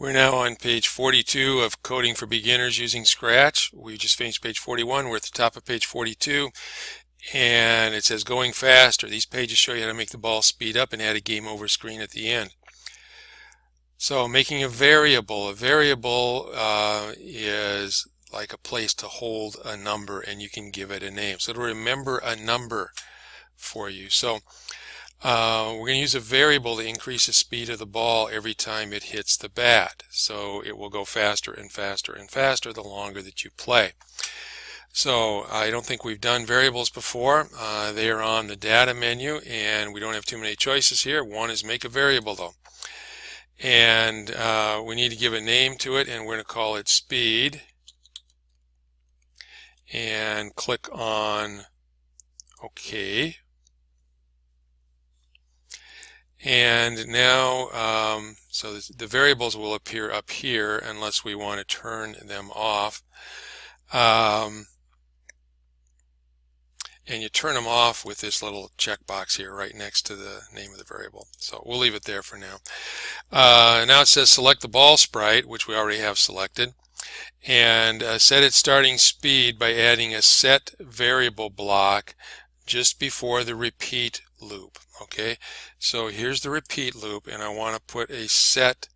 We're now on page 42 of Coding for Beginners using Scratch. We just finished page 41. We're at the top of page 42, and it says going faster. These pages show you how to make the ball speed up and add a game over screen at the end. So making a variable is like a place to hold a number, and you can give it a name. So it'll remember a number for you. So we're going to use a variable to increase the speed of the ball every time it hits the bat. So it will go faster and faster and faster the longer that you play. So I don't think we've done variables before. They are on the data menu, and we don't have too many choices here. One is make a variable though. And we need to give a name to it, and we're going to call it speed. And click on OK. And now, so the variables will appear up here unless we want to turn them off. And you turn them off with this little checkbox here right next to the name of the variable. So we'll leave it there for now. Now it says select the ball sprite, which we already have selected, and set its starting speed by adding a set variable block just before the repeat loop. Okay, so here's the repeat loop, and I want to put a set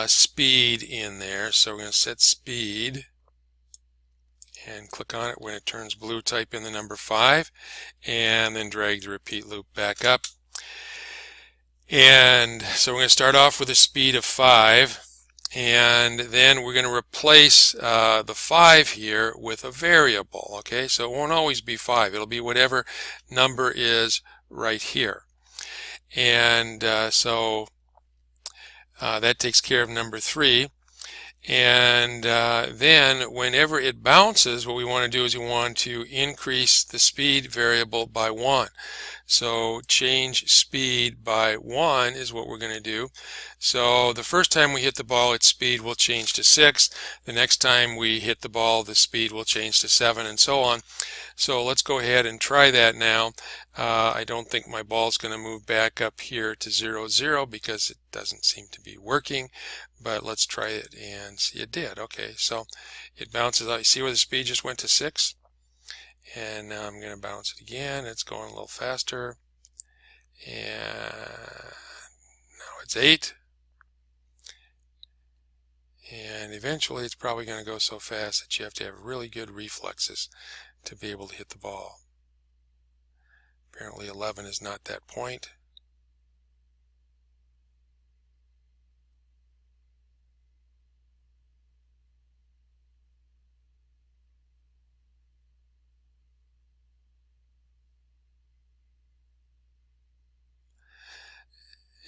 speed in there. So we're going to set speed and click on it. When it turns blue, type in the number 5 and then drag the repeat loop back up. And so we're going to start off with a speed of 5, and then we're going to replace the 5 here with a variable. Okay, so it won't always be 5. It'll be whatever number is right here. And so that takes care of number 3. And then whenever it bounces, what we want to do is we want to increase the speed variable by 1. So change speed by 1 is what we're going to do. So the first time we hit the ball, its speed will change to 6. The next time we hit the ball, the speed will change to 7, and so on. So let's go ahead and try that now. I don't think my ball's going to move back up here to 0, 0 because it doesn't seem to be working. But let's try it and see it did. Okay, so it bounces out. You see where the speed just went to 6? And now I'm going to bounce it again. It's going a little faster. And now it's 8. And eventually it's probably going to go so fast that you have to have really good reflexes to be able to hit the ball. Apparently 11 is not that point.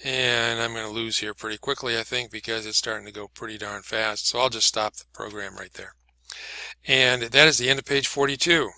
And I'm going to lose here pretty quickly, I think, because it's starting to go pretty darn fast. So I'll just stop the program right there. And that is the end of page 42.